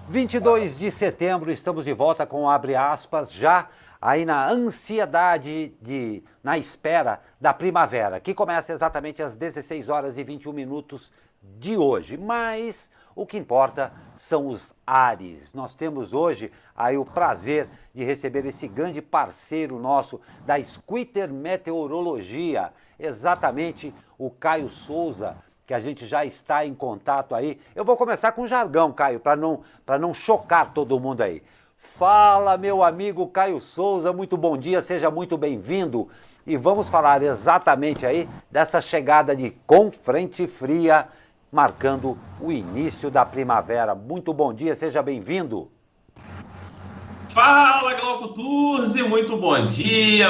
22 de setembro, estamos de volta com Abre Aspas, já aí na ansiedade, na espera da primavera, que começa exatamente às 16 horas e 21 minutos de hoje. Mas o que importa são os ares. Nós temos hoje aí o prazer de receber esse grande parceiro nosso da Squitter Meteorologia, exatamente o Caio Souza, que a gente já está em contato aí. Eu vou começar com jargão, Caio, para não chocar todo mundo aí. Fala, meu amigo Caio Souza, muito bom dia, seja muito bem-vindo. E vamos falar exatamente aí dessa chegada de com frente fria, marcando o início da primavera. Muito bom dia, seja bem-vindo. Fala, Glauco Turzi, muito bom dia,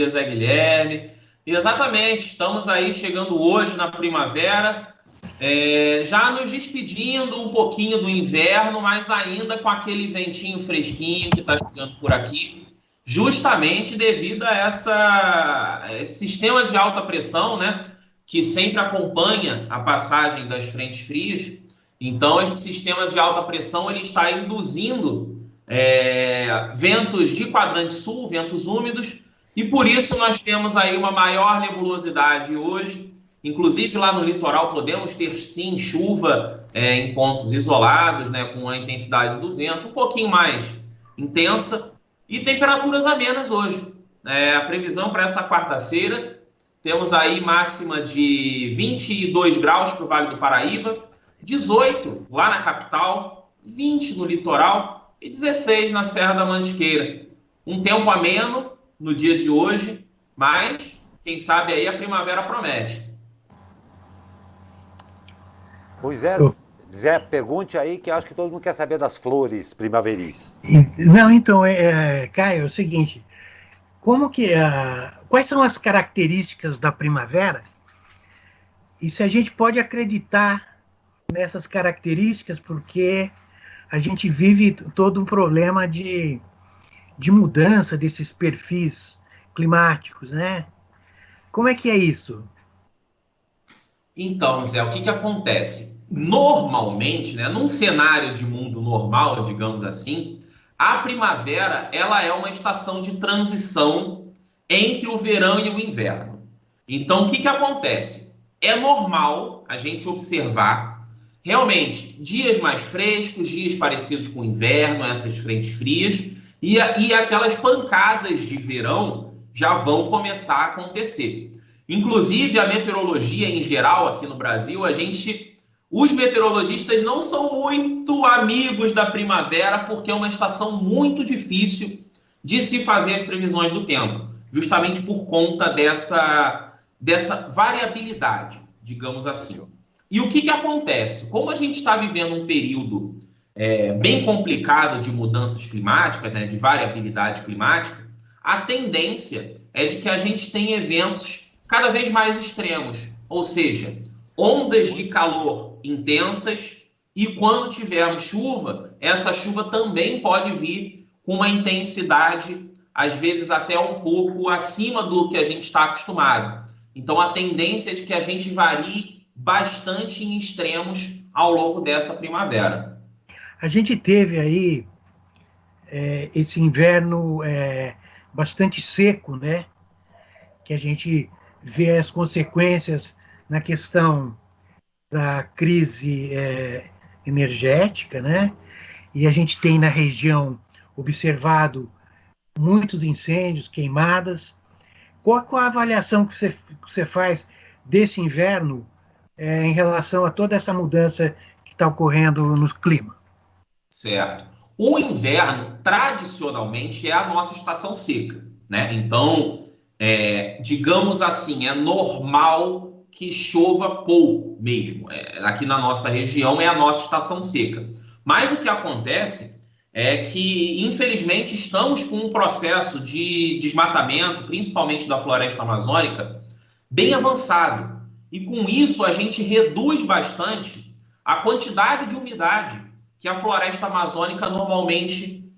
Zé Guilherme. Exatamente, estamos aí chegando hoje na primavera, já nos despedindo um pouquinho do inverno, mas ainda com aquele ventinho fresquinho que está chegando por aqui, justamente devido a esse sistema de alta pressão, né, que sempre acompanha a passagem das frentes frias. Então, esse sistema de alta pressão ele está induzindo ventos de quadrante sul, ventos úmidos, e por isso nós temos aí uma maior nebulosidade hoje. Inclusive lá no litoral podemos ter sim chuva em pontos isolados, né, com a intensidade do vento um pouquinho mais intensa e temperaturas amenas hoje. A previsão para essa quarta-feira, temos aí máxima de 22 graus para o Vale do Paraíba, 18 lá na capital, 20 no litoral e 16 na Serra da Mantiqueira. Um tempo ameno no dia de hoje, mas quem sabe aí a primavera promete. Pois é, Zé, pergunte aí que eu acho que todo mundo quer saber das flores primaveris. Não, então, Caio, é o seguinte, quais são as características da primavera? E se a gente pode acreditar nessas características, porque a gente vive todo um problema de mudança desses perfis climáticos, né? Como é que é isso? Então, Zé, o que acontece? Normalmente, né, num cenário de mundo normal, digamos assim, a primavera ela é uma estação de transição entre o verão e o inverno. Então, o que acontece? É normal a gente observar realmente dias mais frescos, dias parecidos com o inverno, essas frentes frias, e aquelas pancadas de verão já vão começar a acontecer. Inclusive, a meteorologia em geral aqui no Brasil, os meteorologistas não são muito amigos da primavera, porque é uma estação muito difícil de se fazer as previsões do tempo, justamente por conta dessa variabilidade, digamos assim. E o que acontece? Como a gente está vivendo um período bem complicado de mudanças climáticas, né, de variabilidade climática, a tendência é de que a gente tenha eventos cada vez mais extremos, ou seja, ondas de calor intensas, e quando tivermos chuva, essa chuva também pode vir com uma intensidade, às vezes até um pouco acima do que a gente está acostumado. Então, a tendência é de que a gente varie bastante em extremos ao longo dessa primavera. A gente teve aí esse inverno bastante seco, né? Que a gente vê as consequências na questão da crise energética, né? E a gente tem na região observado muitos incêndios, queimadas. Qual a avaliação que você faz desse inverno em relação a toda essa mudança que está ocorrendo no clima? Certo. O inverno, tradicionalmente, é a nossa estação seca, né? Então, digamos assim, é normal que chova pouco mesmo. Aqui na nossa região é a nossa estação seca. Mas o que acontece é que, infelizmente, estamos com um processo de desmatamento, principalmente da floresta amazônica, bem avançado. E com isso a gente reduz bastante a quantidade de umidade que a floresta amazônica normalmente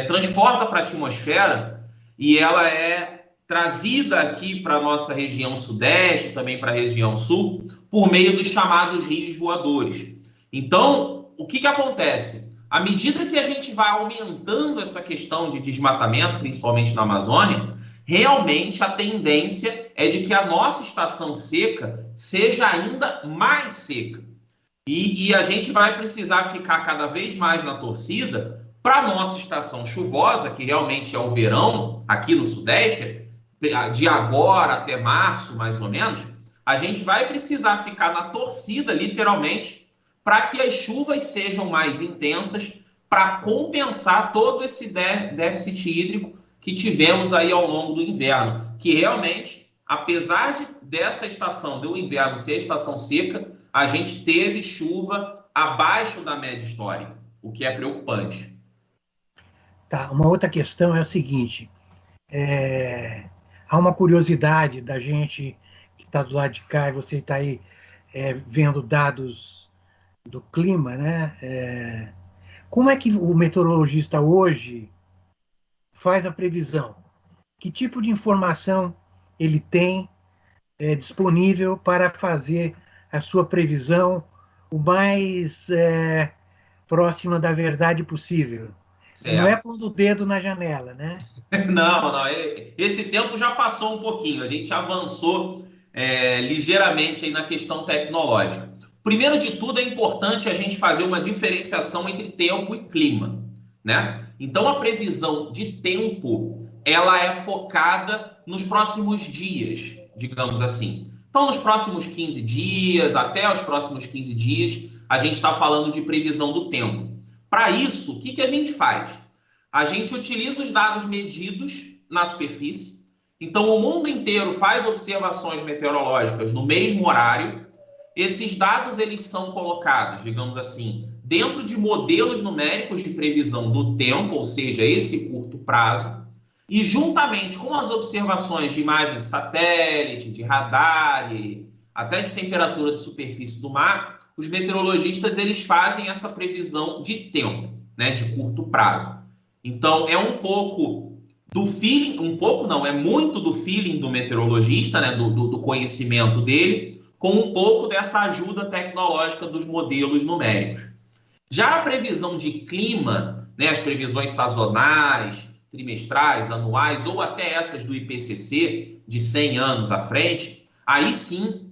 transporta para a atmosfera, e ela é trazida aqui para a nossa região sudeste, também para a região sul, por meio dos chamados rios voadores. Então, o que acontece? À medida que a gente vai aumentando essa questão de desmatamento, principalmente na Amazônia, realmente a tendência é de que a nossa estação seca seja ainda mais seca. E a gente vai precisar ficar cada vez mais na torcida para a nossa estação chuvosa, que realmente é o verão aqui no Sudeste, de agora até março, mais ou menos, a gente vai precisar ficar na torcida, literalmente, para que as chuvas sejam mais intensas, para compensar todo esse déficit hídrico que tivemos aí ao longo do inverno, que realmente, apesar dessa estação do inverno ser a estação seca, a gente teve chuva abaixo da média histórica, o que é preocupante. Tá, uma outra questão é o seguinte, há uma curiosidade da gente que está do lado de cá, e você está aí vendo dados do clima, né? Como é que o meteorologista hoje faz a previsão? Que tipo de informação ele tem disponível para fazer a sua previsão o mais próxima da verdade possível? Certo. Não é pondo o dedo na janela, né? Não, esse tempo já passou um pouquinho, a gente avançou ligeiramente aí na questão tecnológica. Primeiro de tudo, é importante a gente fazer uma diferenciação entre tempo e clima, né? Então, a previsão de tempo, ela é focada nos próximos dias, digamos assim. Então, nos próximos 15 dias, até os próximos 15 dias, a gente está falando de previsão do tempo. Para isso, o que a gente faz? A gente utiliza os dados medidos na superfície. Então, o mundo inteiro faz observações meteorológicas no mesmo horário. Esses dados, eles são colocados, digamos assim, dentro de modelos numéricos de previsão do tempo, ou seja, esse curto prazo, e juntamente com as observações de imagem de satélite, de radar e até de temperatura de superfície do mar, os meteorologistas eles fazem essa previsão de tempo, né, de curto prazo. Então, é um pouco do feeling, um pouco não, é muito do feeling do meteorologista, né, do conhecimento dele, com um pouco dessa ajuda tecnológica dos modelos numéricos. Já a previsão de clima, né, as previsões sazonais, trimestrais, anuais, ou até essas do IPCC, de 100 anos à frente, aí sim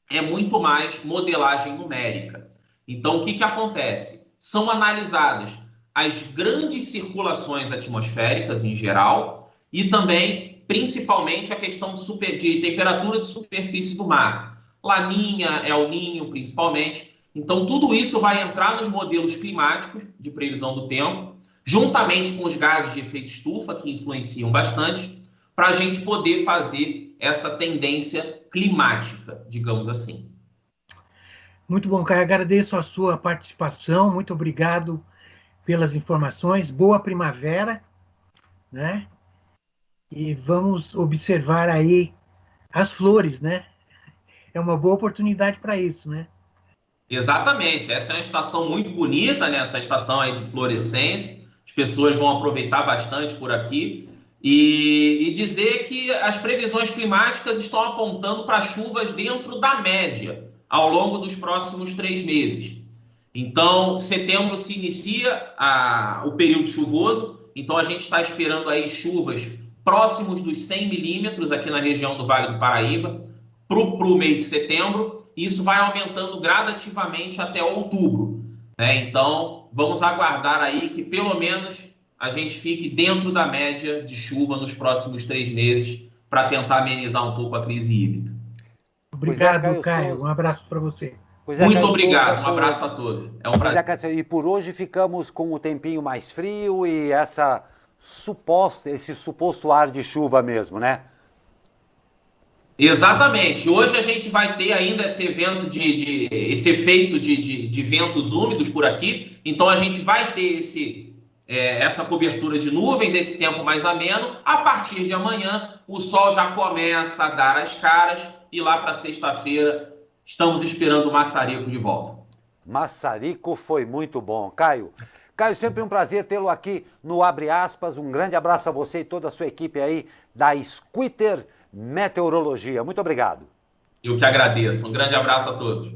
é muito mais modelagem numérica. Então, o que acontece? São analisadas as grandes circulações atmosféricas em geral e também, principalmente, a questão de temperatura de superfície do mar. Laninha, El Ninho, principalmente. Então, tudo isso vai entrar nos modelos climáticos de previsão do tempo, juntamente com os gases de efeito estufa, que influenciam bastante, para a gente poder fazer essa tendência climática, digamos assim. Muito bom, Caio. Agradeço a sua participação. Muito obrigado pelas informações. Boa primavera, né? E vamos observar aí as flores, né? É uma boa oportunidade para isso, né? Exatamente. Essa é uma estação muito bonita, né? Essa estação aí de florescência. As pessoas vão aproveitar bastante por aqui. E dizer que as previsões climáticas estão apontando para chuvas dentro da média ao longo dos próximos 3 meses. Então, setembro se inicia o período chuvoso. Então, a gente está esperando aí chuvas próximos dos 100 milímetros aqui na região do Vale do Paraíba para o mês de setembro. Isso vai aumentando gradativamente até outubro, né? Então, vamos aguardar aí que pelo menos a gente fique dentro da média de chuva nos próximos 3 meses para tentar amenizar um pouco a crise hídrica. Obrigado, Caio. Um abraço para você. Muito obrigado. Um abraço a todos. É um prazer. E por hoje ficamos com o tempinho mais frio e esse suposto ar de chuva mesmo, né? Exatamente. Hoje a gente vai ter ainda esse evento esse efeito de ventos úmidos por aqui. Então a gente vai ter essa cobertura de nuvens, esse tempo mais ameno. A partir de amanhã, o sol já começa a dar as caras e lá para sexta-feira estamos esperando o Massarico de volta. Massarico foi muito bom. Caio, sempre um prazer tê-lo aqui no Abre Aspas. Um grande abraço a você e toda a sua equipe aí da Squitter Meteorologia. Muito obrigado. Eu que agradeço. Um grande abraço a todos.